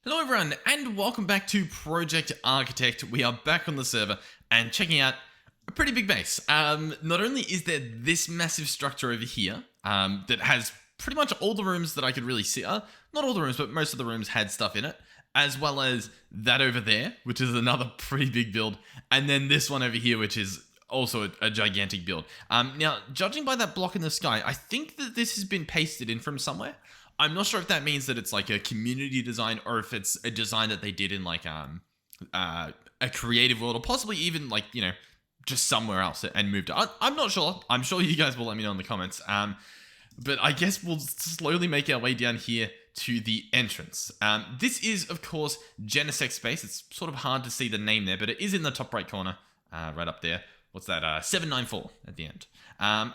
Hello everyone and welcome back to Project Architect. We are back on the server and checking out a pretty big base. Not only is there this massive structure over here that has pretty much all the rooms that I could really see. Not all the rooms, but most of the rooms had stuff in it. As well as that over there, which is another pretty big build. And then this one over here, which is also a gigantic build. Now, judging by that block in the sky, I think that this has been pasted in from somewhere. I'm not sure if that means that it's like a community design or if it's a design that they did in like a creative world or possibly even like, you know, just somewhere else and moved it. I'm not sure. I'm sure you guys will let me know in the comments. But I guess we'll slowly make our way down here to the entrance. This is, of course, Genesect Space. It's sort of hard to see the name there, but it is in the top right corner, right up there. What's that? 794 at the end.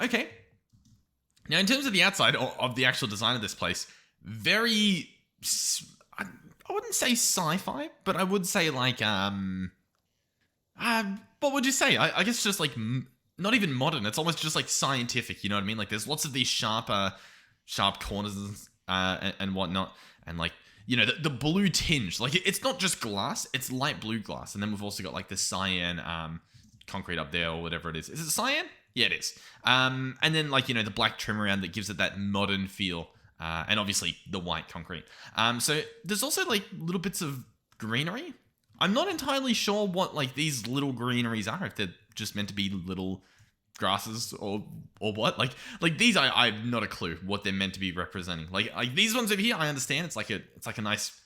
Okay. Now, in terms of the outside of the actual design of this place, very, I wouldn't say sci-fi, but I would say like, what would you say? I guess just like, not even modern. It's almost just like scientific, you know what I mean? Like there's lots of these sharp corners and whatnot. And like, you know, the blue tinge, like it's not just glass, it's light blue glass. And then we've also got like the cyan concrete up there or whatever it is. Is it cyan? Yeah, it is. And then like, you know, the black trim around that gives it that modern feel. And obviously the white concrete. So there's also like little bits of greenery. I'm not entirely sure what like these little greeneries are, if they're just meant to be little grasses or what. Like these, I've not a clue what they're meant to be representing. Like these ones over here, I understand it's like a nice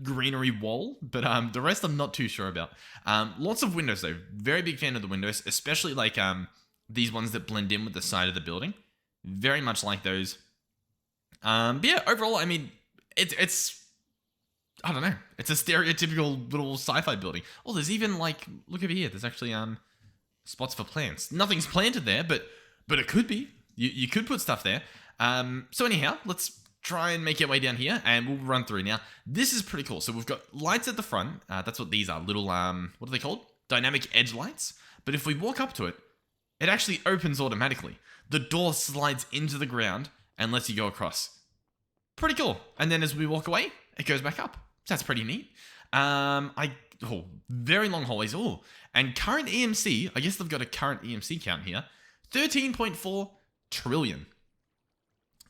greenery wall, but the rest I'm not too sure about. Lots of windows though. Very big fan of the windows, especially like these ones that blend in with the side of the building. Very much like those. But yeah, overall, I mean, it's I don't know. It's a stereotypical little sci-fi building. Oh, there's even like, look over here. There's actually spots for plants. Nothing's planted there, but it could be. You could put stuff there. So anyhow, let's try and make our way down here and we'll run through. Now, this is pretty cool. So we've got lights at the front. That's what these are. Little, what are they called? Dynamic edge lights. But if we walk up to it, it actually opens automatically. The door slides into the ground and lets you go across. Pretty cool. And then as we walk away, it goes back up. So that's pretty neat. Very long hallways. Oh, and current EMC, I guess they've got a current EMC count here. 13.4 trillion.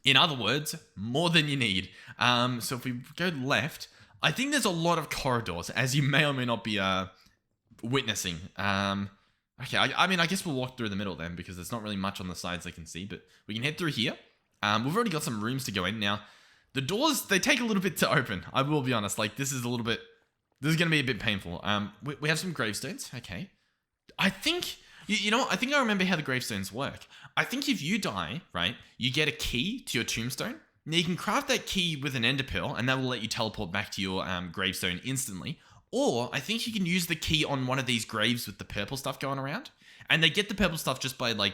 In other words, more than you need. So if we go left, I think there's a lot of corridors, as you may or may not be witnessing. Okay, I mean, I guess we'll walk through the middle then, because there's not really much on the sides I can see, but we can head through here. We've already got some rooms to go in. Now, the doors, they take a little bit to open. I will be honest, like this is going to be a bit painful. We have some gravestones. Okay. I think, you know what? I think I remember how the gravestones work. I think if you die, right, you get a key to your tombstone. Now you can craft that key with an ender pearl and that will let you teleport back to your gravestone instantly. Or I think you can use the key on one of these graves with the purple stuff going around. And they get the purple stuff just by like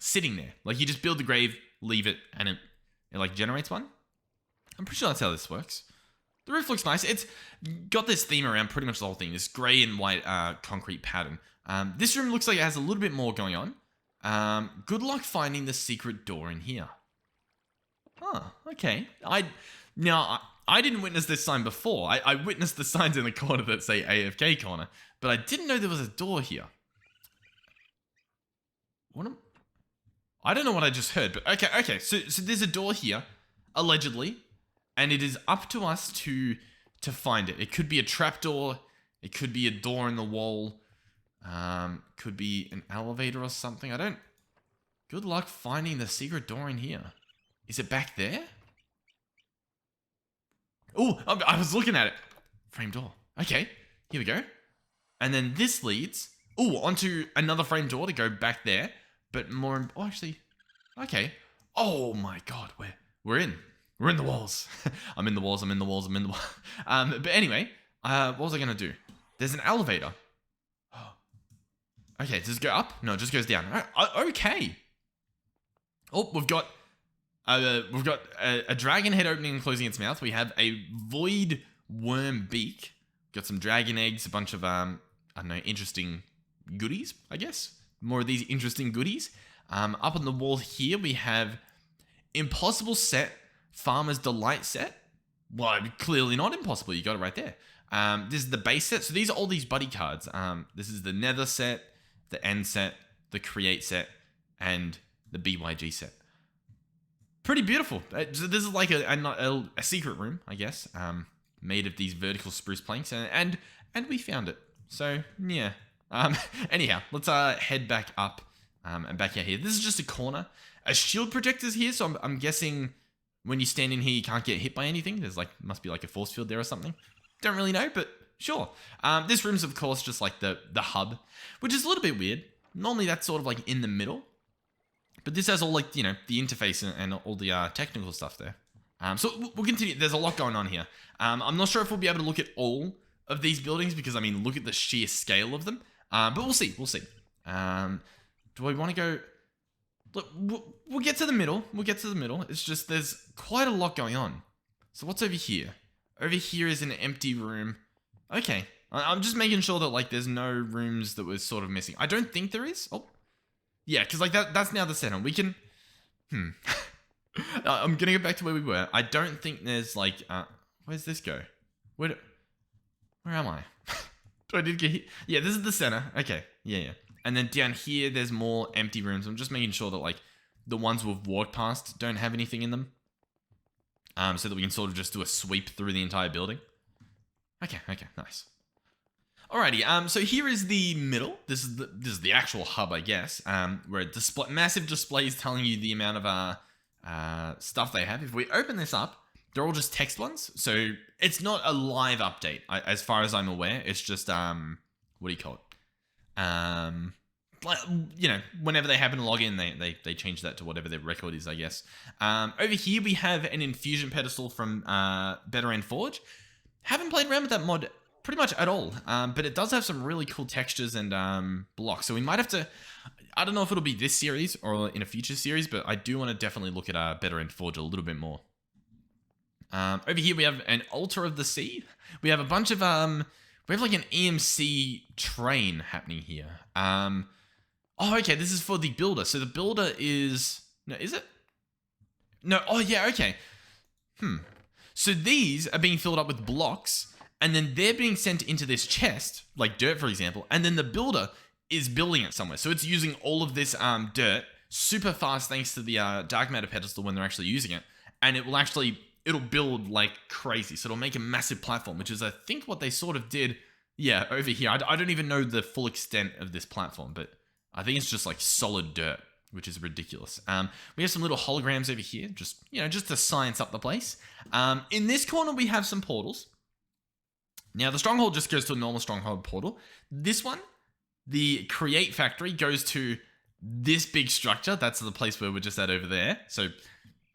sitting there. Like you just build the grave, leave it, and it like generates one. I'm pretty sure that's how this works. The roof looks nice. It's got this theme around pretty much the whole thing. This grey and white concrete pattern. This room looks like it has a little bit more going on. Good luck finding the secret door in here. Huh, okay. I didn't witness this sign before. I witnessed the signs in the corner that say AFK corner, but I didn't know there was a door here. I don't know what I just heard, but okay. So there's a door here, allegedly, and it is up to us to find it. It could be a trapdoor. It could be a door in the wall. Could be an elevator or something. Good luck finding the secret door in here. Is it back there? Oh, I was looking at it. Frame door. Okay, here we go. And then this leads, onto another frame door to go back there. But more, actually, okay. Oh my God, we're in. We're in the walls. I'm in the walls. But anyway, what was I gonna do? There's an elevator. Okay, does it go up? No, it just goes down. Okay. Oh, we've got a dragon head opening and closing its mouth. We have a void worm beak. Got some dragon eggs, a bunch of I don't know, interesting goodies, I guess. More of these interesting goodies. Up on the wall here, we have Impossible Set, Farmer's Delight Set. Well, clearly not impossible. You got it right there. This is the base set. So these are all these buddy cards. This is the Nether set, the End set, the Create set, and the BYG set. Pretty beautiful. So this is like a secret room, I guess, made of these vertical spruce planks, and we found it. So yeah. Anyhow, let's head back up and back out here. This is just a corner. A shield projector's here, so I'm guessing when you stand in here, you can't get hit by anything. There's must be like a force field there or something. Don't really know, but sure. This room's of course just like the hub, which is a little bit weird. Normally that's sort of like in the middle, but this has all like, the interface and all the technical stuff there. So we'll continue. There's a lot going on here. I'm not sure if we'll be able to look at all of these buildings because, I mean, look at the sheer scale of them. But we'll see. We'll see. Do we want to go... Look, we'll get to the middle. We'll get to the middle. It's just there's quite a lot going on. So what's over here? Over here is an empty room. Okay. I'm just making sure that, like, there's no rooms that we're sort of missing. I don't think there is. Oh. Yeah, because, like, that's now the center. We can... I'm going to go back to where we were. I don't think there's, like... where's this go? Where am I? Do I did get hit? Yeah, this is the center. Okay. Yeah. And then down here, there's more empty rooms. I'm just making sure that, like, the ones we've walked past don't have anything in them. So that we can sort of just do a sweep through the entire building. Okay, nice. Alrighty, so here is the middle. This is the actual hub, I guess, where massive displays telling you the amount of stuff they have. If we open this up, they're all just text ones, so it's not a live update, as far as I'm aware. It's just, what do you call it? Whenever they happen to log in, they change that to whatever their record is, I guess. Over here, we have an Infusion Pedestal from Better End Forge. Haven't played around with that mod pretty much at all, but it does have some really cool textures and blocks, so we might have to... I don't know if it'll be this series or in a future series, but I do want to definitely look at Better End Forge a little bit more. Over here, we have an Altar of the Sea. We have a bunch of... we have like an EMC train happening here. Oh, okay, this is for the builder. So the builder is... No, is it? No, oh yeah, okay. So these are being filled up with blocks, and then they're being sent into this chest, like dirt, for example, and then the builder is building it somewhere. So it's using all of this dirt super fast thanks to the dark matter pedestal when they're actually using it, and it'll build like crazy. So it'll make a massive platform, which is, I think, what they sort of did, yeah, over here. I don't even know the full extent of this platform, but I think it's just like solid dirt, which is ridiculous. We have some little holograms over here, just to science up the place. In this corner, we have some portals. Now, the stronghold just goes to a normal stronghold portal. This one, the Create Factory, goes to this big structure. That's the place where we're just at over there. So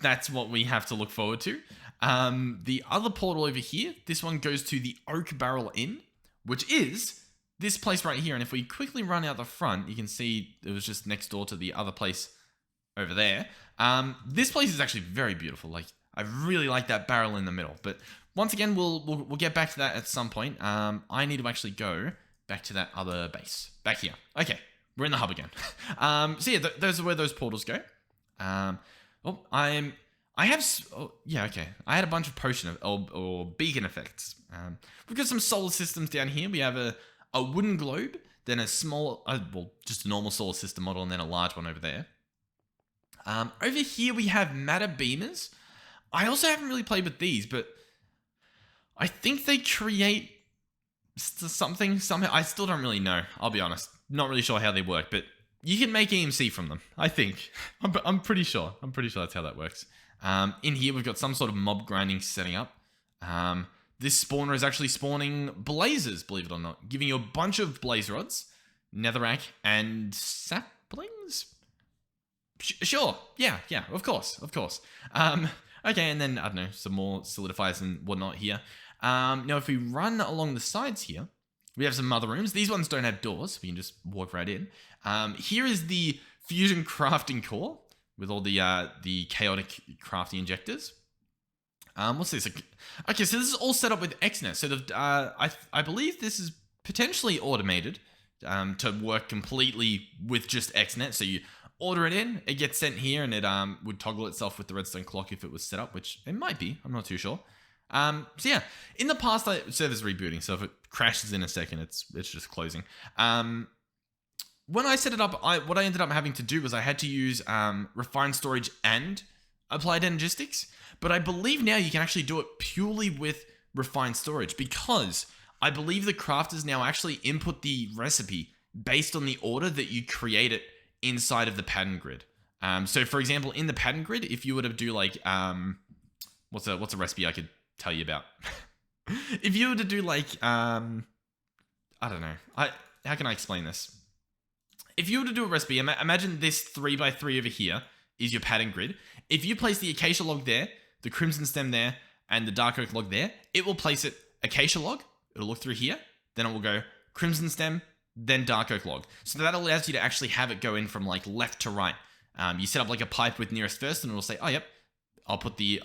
that's what we have to look forward to. The other portal over here, this one goes to the Oak Barrel Inn, which is this place right here. And if we quickly run out the front, you can see it was just next door to the other place over there. This place is actually very beautiful. Like, I really like that barrel in the middle. But once again, we'll get back to that at some point. I need to actually go back to that other base. Back here. Okay, we're in the hub again. So yeah, those are where those portals go. I had a bunch of potion or beacon effects. We've got some solar systems down here. We have a wooden globe, then a small, just a normal solar system model, and then a large one over there. Over here we have matter beamers. I also haven't really played with these, but I think they create something somehow. I still don't really know. I'll be honest. Not really sure how they work, but you can make EMC from them, I think. I'm pretty sure. I'm pretty sure that's how that works. In here, we've got some sort of mob grinding setting up. This spawner is actually spawning blazers, believe it or not, giving you a bunch of blaze rods, netherrack, and saplings? Sure. Yeah, of course. Okay, and then, I don't know, some more solidifiers and whatnot here. Now, if we run along the sides here, we have some other rooms. These ones don't have doors. We can just walk right in. Here is the fusion crafting core with all the chaotic crafting injectors. What's this? Okay, so this is all set up with XNet. So I believe this is potentially automated to work completely with just XNet. So you order it in, it gets sent here, and it would toggle itself with the redstone clock if it was set up, which it might be. I'm not too sure. So yeah, in the past, server's rebooting, so if it crashes in a second, it's just closing. When I set it up, what I ended up having to do was I had to use refined storage and applied energistics, but I believe now you can actually do it purely with refined storage, because I believe the crafters now actually input the recipe based on the order that you create it inside of the pattern grid. So for example, in the pattern grid, if you were to do like, what's a recipe I could tell you about? If you were to do like, I don't know, how can I explain this? If you were to do a recipe, imagine this 3x3 over here is your pattern grid. If you place the acacia log there, the crimson stem there, and the dark oak log there, it will place it acacia log, it'll look through here, then it will go crimson stem, then dark oak log. So that allows you to actually have it go in from like left to right. You set up like a pipe with nearest first, and it'll say, oh yep, I'll put the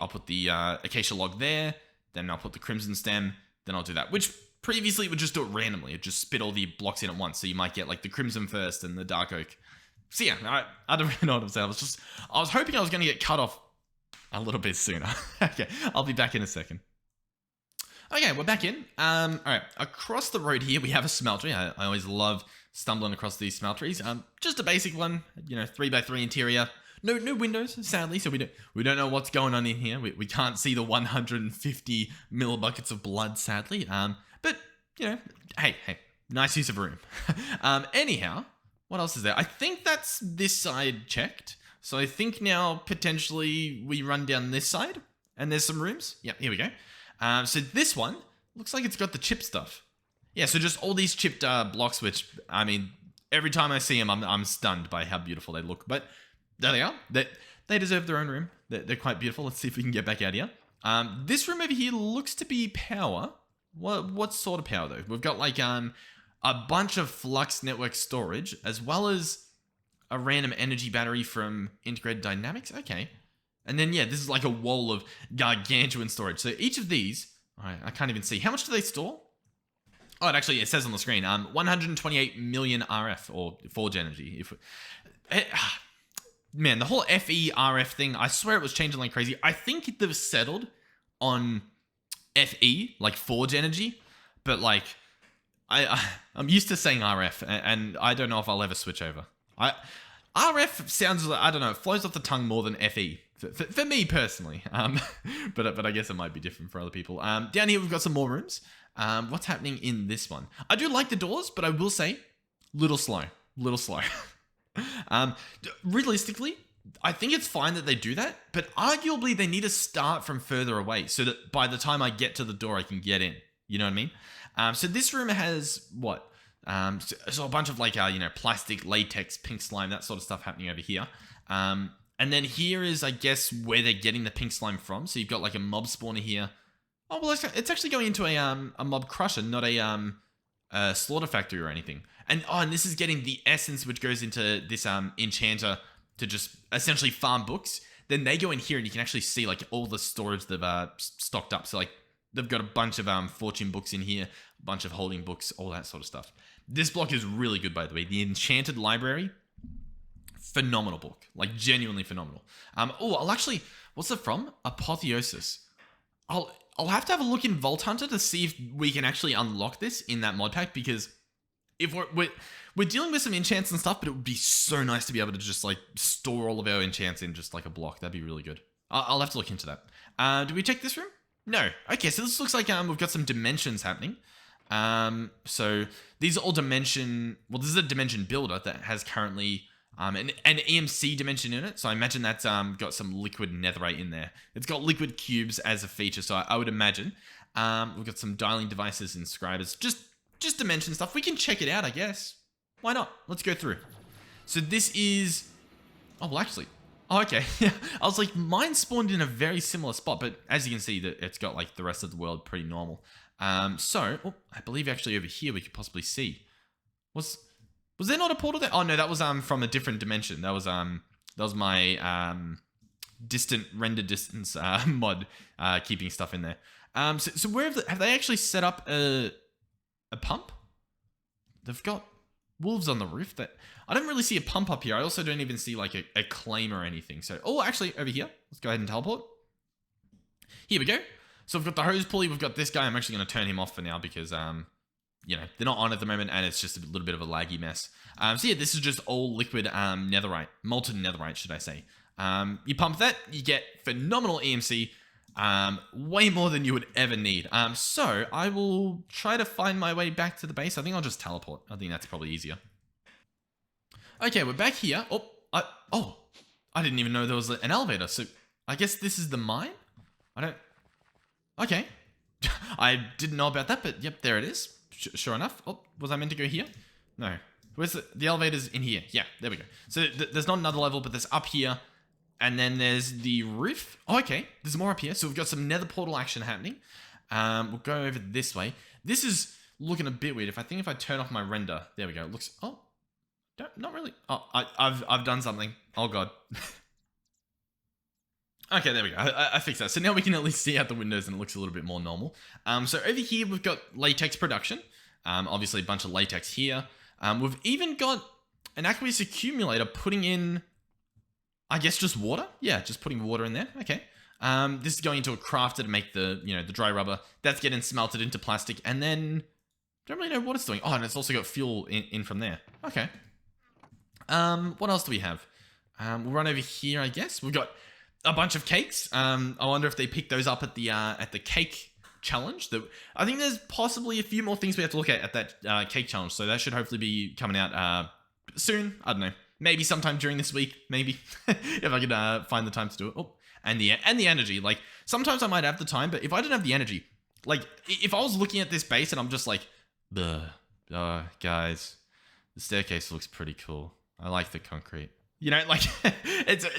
acacia log there, then I'll put the crimson stem, then I'll do that. Which previously it would just do it randomly. It'd just spit all the blocks in at once. So you might get like the crimson first and the dark oak. So yeah, I don't really know what I'm saying. I was hoping I was going to get cut off a little bit sooner. Okay, I'll be back in a second. Okay, we're back in. All right, across the road here, we have a smeltery. I always love stumbling across these smelteries. Just a basic one, 3x3 interior. No windows, sadly, so we don't know what's going on in here. We can't see the 150 millibuckets of blood, sadly. But hey, nice use of room. Anyhow, what else is there? I think that's this side checked. So I think now potentially we run down this side and there's some rooms. Yep, here we go. So this one looks like it's got the chip stuff. Yeah, so just all these chipped blocks, which, I mean, every time I see them, I'm stunned by how beautiful they look. But there they are. They deserve their own room. They're quite beautiful. Let's see if we can get back out here. This room over here looks to be power. What sort of power, though? We've got, like, a bunch of flux network storage, as well as a random energy battery from Integrated Dynamics. Okay. And then, yeah, this is like a wall of gargantuan storage. So each of these, I can't even see. How much do they store? Oh, it says on the screen, 128 million RF, or forge energy. Man, the whole FE-RF thing, I swear it was changing like crazy. I think they've settled on FE, like forge energy, but like, I'm used to saying RF, and I don't know if I'll ever switch over. RF sounds, I don't know, it flows off the tongue more than FE. For me personally, but I guess it might be different for other people. Down here we've got some more rooms. What's happening in this one? I do like the doors, but I will say, little slow. Realistically, I think it's fine that they do that, but arguably they need to start from further away so that by the time I get to the door, I can get in. You know what I mean? So this room has what? So a bunch of like, plastic, latex, pink slime, that sort of stuff happening over here. And then here is, I guess, where they're getting the pink slime from. So you've got like a mob spawner here. Oh, well, it's actually going into a mob crusher, not a slaughter factory or anything. And this is getting the essence which goes into this enchanter to just essentially farm books. Then they go in here and you can actually see like all the storage they've stocked up. So like they've got a bunch of fortune books in here, a bunch of holding books, all that sort of stuff. This block is really good, by the way. The Enchanted Library, phenomenal book, like genuinely phenomenal. What's it from? Apotheosis. I'll have to have a look in Vault Hunter to see if we can actually unlock this in that mod pack, because if we're dealing with some enchants and stuff, but it would be so nice to be able to just like store all of our enchants in just like a block. That'd be really good. I'll have to look into that. Do we check this room? No. Okay, so this looks like we've got some dimensions happening. So these are all dimension. Well, this is a dimension builder that has currently an EMC dimension in it. So I imagine that's got some liquid netherite in there. It's got liquid cubes as a feature. So I would imagine we've got some dialing devices and scribers. Just dimension stuff. We can check it out, I guess. Why not? Let's go through. So this is. Oh well, actually. Oh, okay. I was like, mine spawned in a very similar spot, but as you can see, that it's got like the rest of the world pretty normal. I believe actually over here we could possibly see. Was there not a portal there? Oh no, that was from a different dimension. That was my distant render distance mod keeping stuff in there. So where have they actually set up a pump? They've got wolves on the roof. That I don't really see a pump up here. I also don't even see like a claim or anything. So actually over here, let's go ahead and teleport. Here we go. So we've got the hose pulley, we've got this guy. I'm actually going to turn him off for now because, you know, they're not on at the moment and it's just a little bit of a laggy mess. So yeah, this is just all liquid netherite, molten netherite, should I say. You pump that, you get phenomenal EMC, way more than you would ever need. So I will try to find my way back to the base. I think I'll just teleport. I think that's probably easier. Okay, we're back here. I didn't even know there was an elevator. So I guess this is the mine? Okay. I didn't know about that, but yep, there it is. Sure enough. Oh, was I meant to go here? No. Where's the elevator's in here? Yeah, there we go. So there's not another level, but there's up here. And then there's the roof. Oh, okay. There's more up here. So we've got some nether portal action happening. We'll go over this way. This is looking a bit weird. If I turn off my render, there we go. It looks, not really. Oh, I've done something. Oh God. Okay, there we go. I fixed that. So now we can at least see out the windows and it looks a little bit more normal. So over here, we've got latex production. Obviously a bunch of latex here. We've even got an aqueous accumulator putting in, I guess, just water. Yeah, just putting water in there. Okay. This is going into a crafter to make the dry rubber. That's getting smelted into plastic. And then, don't really know what it's doing. Oh, and it's also got fuel in from there. Okay. What else do we have? We'll run over here, I guess. We've got a bunch of cakes. I wonder if they pick those up at the cake challenge. I think there's possibly a few more things we have to look at that cake challenge. So that should hopefully be coming out soon. I don't know. Maybe sometime during this week. Maybe if I could find the time to do it. Oh, and the energy. Like sometimes I might have the time, but if I don't have the energy, like if I was looking at this base and I'm just like, guys, the staircase looks pretty cool. I like the concrete. You know, like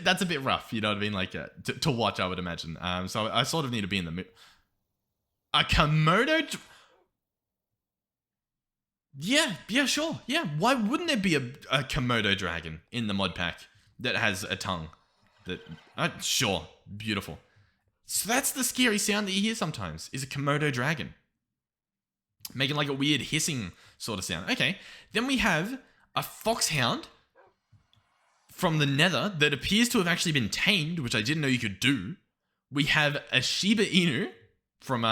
that's a bit rough. You know what I mean? Like to watch, I would imagine. So I sort of need to be in the a Komodo. Yeah, sure. Yeah, why wouldn't there be a Komodo dragon in the mod pack that has a tongue? Sure, beautiful. So that's the scary sound that you hear sometimes. Is a Komodo dragon making like a weird hissing sort of sound? Okay, then we have a foxhound from the nether that appears to have actually been tamed, which I didn't know you could do. We have a Shiba Inu from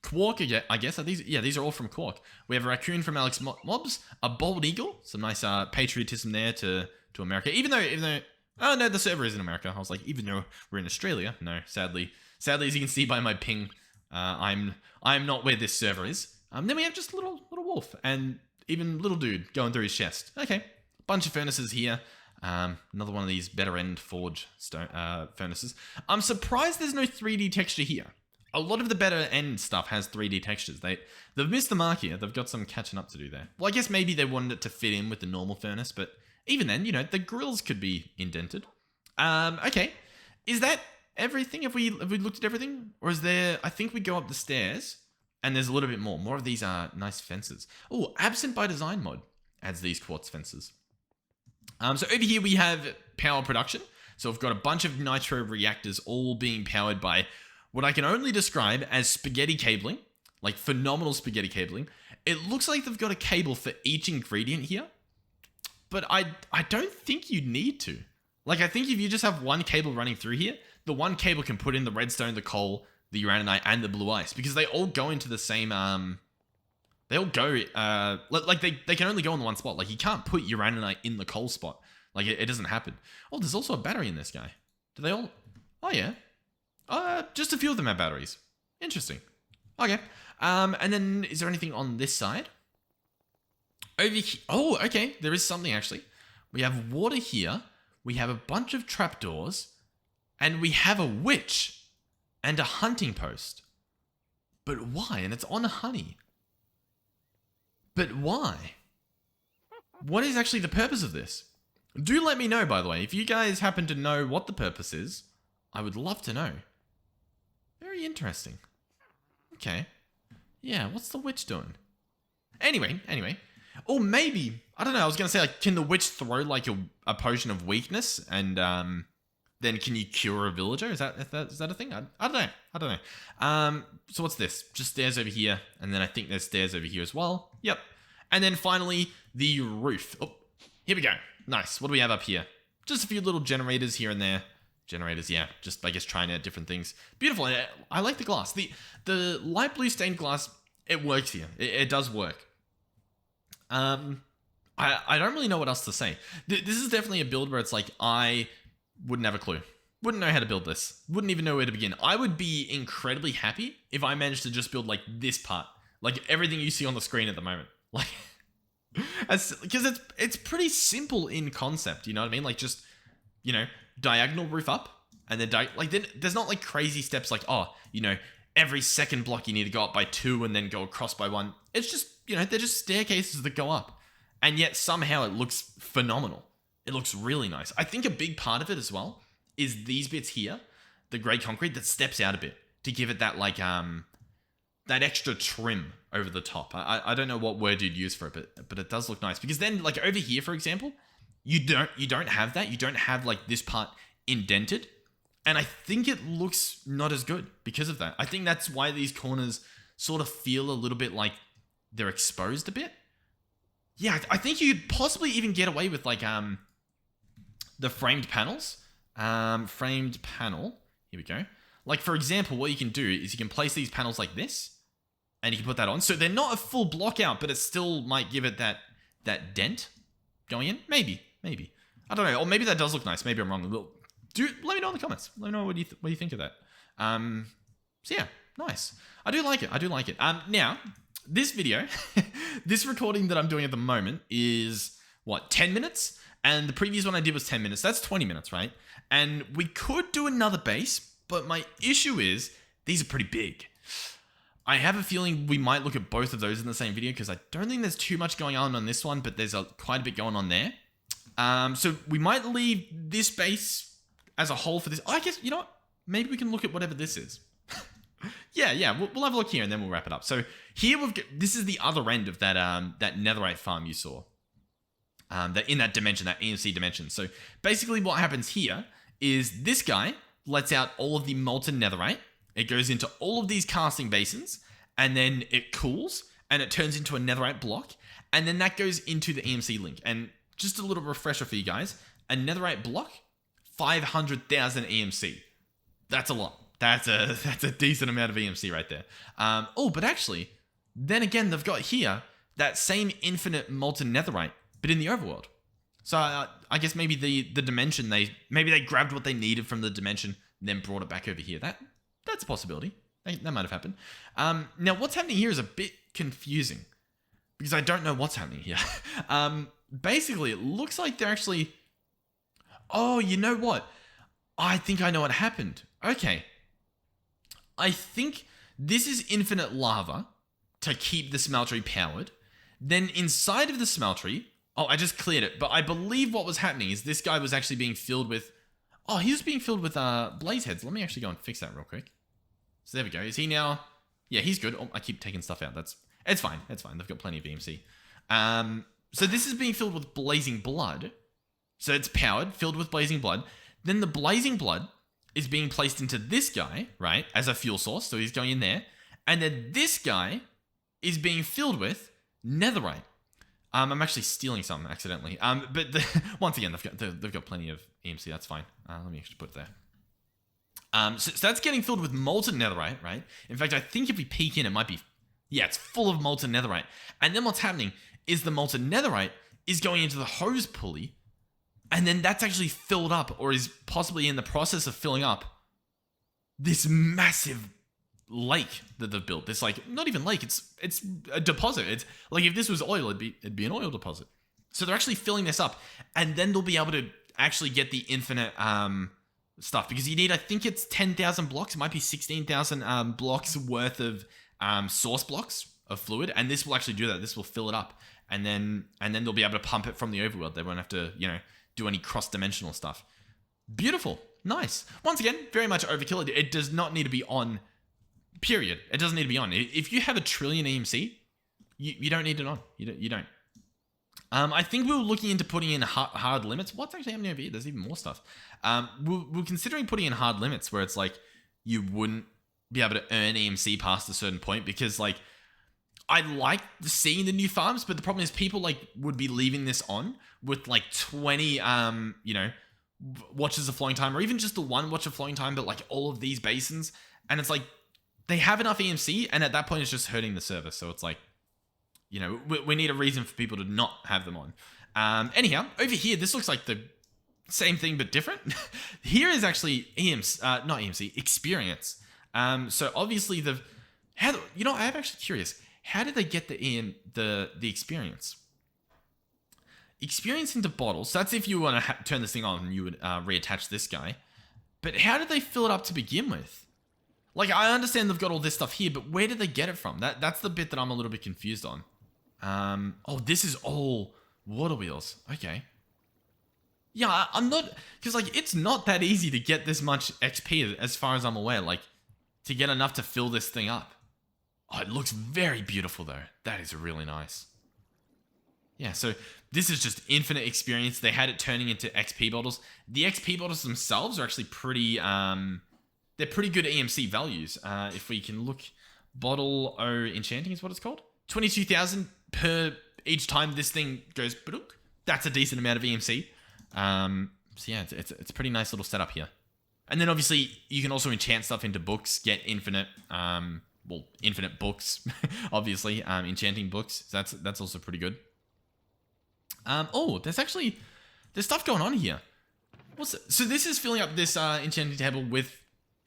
Quark, I guess. These are all from Quark. We have a raccoon from Alex Mobs, a bald eagle, some nice patriotism there to America. Even though, oh no, the server is in America. I was like, even though we're in Australia, no, sadly, as you can see by my ping, I'm not where this server is. Then we have just little wolf and even little dude going through his chest. Okay, bunch of furnaces here. Another one of these better end forge stone furnaces. I'm surprised there's no 3D texture here. A lot of the better end stuff has 3D textures. They've missed the mark here. They've got some catching up to do there. Well, I guess maybe they wanted it to fit in with the normal furnace, but even then, the grills could be indented. Okay. Is that everything? Have we looked at everything? Or is there, I think we go up the stairs and there's a little bit more. More of these nice fences. Oh, Absent by Design mod adds these quartz fences. So over here we have power production. So we've got a bunch of nitro reactors all being powered by what I can only describe as spaghetti cabling, like phenomenal spaghetti cabling. It looks like they've got a cable for each ingredient here, but I don't think you need to. Like, I think if you just have one cable running through here, the one cable can put in the redstone, the coal, the uraninite, and the blue ice, because they all go into the same, they all go, like they can only go in the one spot. Like, you can't put uraninite in the coal spot. Like, it doesn't happen. Oh, there's also a battery in this guy. Do they all? Oh, yeah. Just a few of them have batteries. Interesting. Okay. And then is there anything on this side? Over here. Oh, okay. There is something actually. We have water here. We have a bunch of trapdoors. And we have a witch. And a hunting post. But why? And it's on honey. But why? What is actually the purpose of this? Do let me know, by the way. If you guys happen to know what the purpose is, I would love to know. Very interesting. Okay. Yeah, what's the witch doing? Anyway. Or maybe, I don't know, I was going to say, like, can the witch throw, like, a potion of weakness and, then can you cure a villager? Is that a thing? I don't know. So what's this? Just stairs over here, and then I think there's stairs over here as well. Yep. And then finally, the roof. Oh, here we go. Nice. What do we have up here? Just a few little generators here and there. generators, yeah, just I guess trying out different things. Beautiful. I like the glass. The light blue stained glass, it works here. It does work. I don't really know what else to say. This is definitely a build where it's like I wouldn't have a clue. Wouldn't know how to build this. Wouldn't even know where to begin. I would be incredibly happy if I managed to just build like this part, like everything you see on the screen at the moment, like because it's pretty simple in concept. You know what I mean? Like just diagonal roof up, and then then there's not like crazy steps like every second block you need to go up by 2 and then go across by 1. It's just they're just staircases that go up, and yet somehow it looks phenomenal. It looks really nice. I think a big part of it as well is these bits here, the grey concrete that steps out a bit to give it that like that extra trim over the top. I don't know what word you'd use for it, but it does look nice, because then like over here, for example, you don't have that. You don't have like this part indented, and I think it looks not as good because of that. I think that's why these corners sort of feel a little bit like they're exposed a bit. Yeah, I think you could possibly even get away with like the framed panels. Framed panel. Here we go. Like for example, what you can do is you can place these panels like this, and you can put that on. So they're not a full block out, but it still might give it that dent going in. Maybe. I don't know. Or maybe that does look nice. Maybe I'm wrong. Let me know in the comments. Let me know what you think of that. So yeah, nice. I do like it. Now, this video, this recording that I'm doing at the moment is, 10 minutes? And the previous one I did was 10 minutes. That's 20 minutes, right? And we could do another base, but my issue is these are pretty big. I have a feeling we might look at both of those in the same video, because I don't think there's too much going on this one, but there's quite a bit going on there. So we might leave this base as a whole for this. I guess, you know what? Maybe we can look at whatever this is. Yeah, we'll have a look here and then we'll wrap it up. So here this is the other end of that netherite farm you saw. That in that dimension, that EMC dimension. So basically what happens here is this guy lets out all of the molten netherite. It goes into all of these casting basins, and then it cools, and it turns into a netherite block, and then that goes into the EMC link. And just a little refresher for you guys, a netherite block, 500,000 EMC. That's a lot. That's a decent amount of EMC right there. But actually, then again, they've got here that same infinite molten netherite, but in the overworld. So I guess maybe the dimension, maybe they grabbed what they needed from the dimension and then brought it back over here. That's a possibility. That might have happened. Now, what's happening here is a bit confusing, because I don't know what's happening here. Basically, it looks like they're actually... Oh, you know what? I think I know what happened. Okay. I think this is infinite lava to keep the smeltery powered. Then inside of the smeltery... Oh, I just cleared it. But I believe what was happening is this guy was actually being filled with... Oh, he was being filled with blaze heads. Let me actually go and fix that real quick. So there we go. Is he now... Yeah, he's good. Oh, I keep taking stuff out. It's fine. They've got plenty of EMC. So this is being filled with blazing blood. So it's powered, filled with blazing blood. Then the blazing blood is being placed into this guy, right, as a fuel source. So he's going in there. And then this guy is being filled with netherite. I'm actually stealing some accidentally. But once again, they've got plenty of EMC. That's fine. Let me actually put it there. So that's getting filled with molten netherite, right? In fact, I think if we peek in, it might be... Yeah, it's full of molten netherite. And then what's happening is the molten netherite is going into the hose pulley, and then that's actually filled up, or is possibly in the process of filling up, this massive lake that they've built. This, like, not even lake, it's a deposit. It's like, if this was oil, it'd be an oil deposit. So they're actually filling this up, and then they'll be able to actually get the infinite stuff, because you need, I think it's 10,000 blocks. It might be 16,000 blocks worth of source blocks of fluid, and this will actually do that. This will fill it up, and then they'll be able to pump it from the overworld. They won't have to, do any cross-dimensional stuff. Beautiful. Nice. Once again, very much overkill. It does not need to be on, period. It doesn't need to be on. If you have a trillion EMC, you don't need it on. You don't. I think we were looking into putting in hard limits. What's actually happening over here? There's even more stuff. We're considering putting in hard limits where it's like you wouldn't be able to earn EMC past a certain point, because like I like seeing the new farms, but the problem is people like would be leaving this on with like 20 watches of flowing time, or even just the one watch of flowing time, but like all of these basins, and it's like they have enough EMC, and at that point it's just hurting the server. So it's like, you know, we need a reason for people to not have them on. Anyhow, over here, this looks like the same thing but different. Here is actually not EMC, experience. So obviously I'm actually curious. How did they get the experience? Experience into bottles. So that's if you want to turn this thing on, you would reattach this guy. But how did they fill it up to begin with? Like, I understand they've got all this stuff here, but where did they get it from? That's the bit that I'm a little bit confused on. Oh, this is all water wheels. Okay. Yeah, I'm not... Because, like, it's not that easy to get this much XP as far as I'm aware. Like, to get enough to fill this thing up. Oh, it looks very beautiful, though. That is really nice. Yeah, so this is just infinite experience. They had it turning into XP bottles. The XP bottles themselves are actually pretty... they're pretty good EMC values. If we can look... Bottle O Enchanting is what it's called. 22,000 per each time this thing goes... That's a decent amount of EMC. So yeah, it's a pretty nice little setup here. And then obviously you can also enchant stuff into books, get infinite, infinite books, obviously, enchanting books. So that's also pretty good. There's stuff going on here. So this is filling up this enchanting table with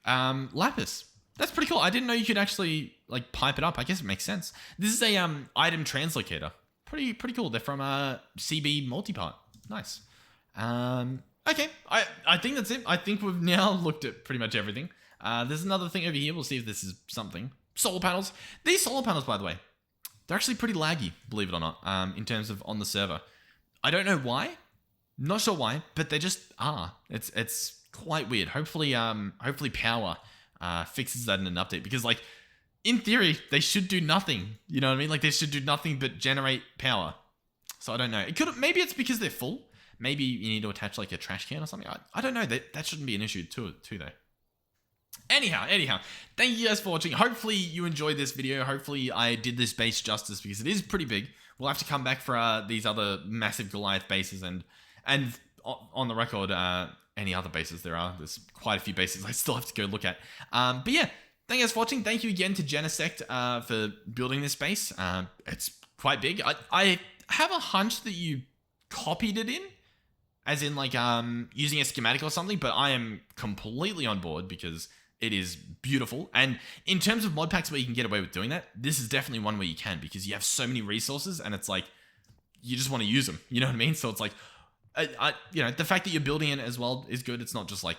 lapis. That's pretty cool. I didn't know you could actually like pipe it up. I guess it makes sense. This is a item translocator. Pretty cool. They're from CB Multipart. Nice. Okay, I think that's it. I think we've now looked at pretty much everything. There's another thing over here. We'll see if this is something. Solar panels. These solar panels, by the way, they're actually pretty laggy, believe it or not, in terms of on the server. I don't know why. Not sure why, but they just are. It's quite weird. Hopefully Power fixes that in an update, because like in theory they should do nothing. You know what I mean? Like they should do nothing but generate power. So I don't know. Maybe it's because they're full. Maybe you need to attach like a trash can or something. I don't know. That shouldn't be an issue too though. Anyhow, thank you guys for watching. Hopefully you enjoyed this video. Hopefully I did this base justice, because it is pretty big. We'll have to come back for these other massive Goliath bases, and on the record, any other bases there are. There's quite a few bases I still have to go look at. But yeah, thank you guys for watching. Thank you again to Genesect for building this base. It's quite big. I have a hunch that you copied it in, as in like using a schematic or something, but I am completely on board because it is beautiful. And in terms of mod packs where you can get away with doing that, this is definitely one where you can, because you have so many resources and it's like you just want to use them. You know what I mean? So it's like, the fact that you're building it as well is good. It's not just like,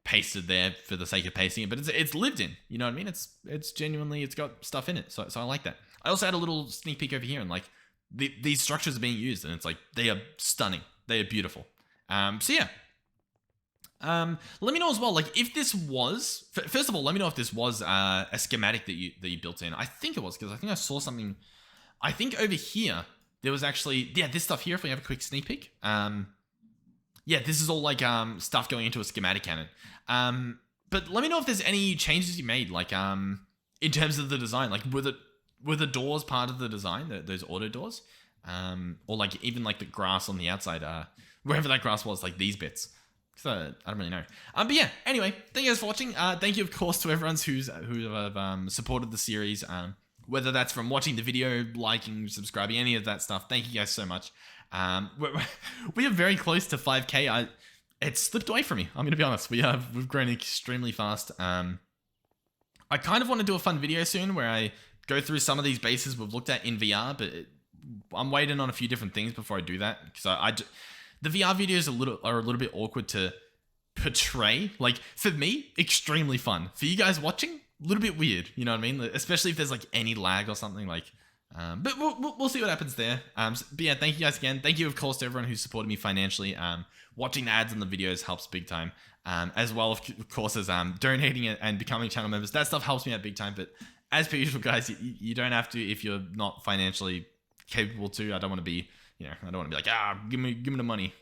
pasted there for the sake of pasting it, but it's lived in. You know what I mean? It's genuinely, it's got stuff in it. So I like that. I also had a little sneak peek over here, and like these structures are being used, and it's like they are stunning. They are beautiful. So yeah. Let me know as well, like if this was, first of all, let me know if this was a schematic that you built in. I think it was, because I think I saw something. I think over here there was actually, this stuff here. If we have a quick sneak peek, this is all like stuff going into a schematic cannon. But let me know if there's any changes you made, like in terms of the design. Like were the doors part of the design, those auto doors, or like even like the grass on the outside, wherever that grass was, like these bits. So I don't really know. But yeah, anyway, thank you guys for watching. Thank you, of course, to everyone who have supported the series. Whether that's from watching the video, liking, subscribing, any of that stuff. Thank you guys so much. We are very close to 5K. It slipped away from me. I'm going to be honest. We've grown extremely fast. I kind of want to do a fun video soon where I go through some of these bases we've looked at in VR, but I'm waiting on a few different things before I do that, because the VR videos are a little bit awkward to portray. Like for me, extremely fun. For you guys watching, a little bit weird. You know what I mean? Especially if there's like any lag or something like. But we'll see what happens there. But yeah, thank you guys again. Thank you, of course, to everyone who supported me financially. Watching the ads on the videos helps big time. As well, of course, as donating and becoming channel members. That stuff helps me out big time. But as per usual, guys, you don't have to if you're not financially capable to. I don't want to be. I don't want to be like, give me the money.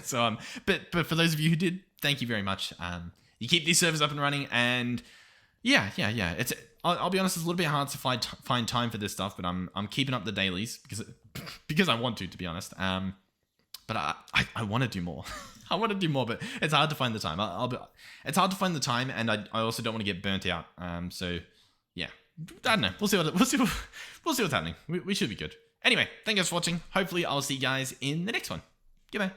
So, but for those of you who did, thank you very much. You keep these servers up and running, and yeah. I'll be honest, it's a little bit hard to find time for this stuff, but I'm keeping up the dailies because I want to be honest. but I want to do more. I want to do more, but it's hard to find the time. It's hard to find the time, and I also don't want to get burnt out. So yeah, I don't know. We'll see what's happening. We should be good. Anyway, thank you guys for watching. Hopefully, I'll see you guys in the next one. Goodbye.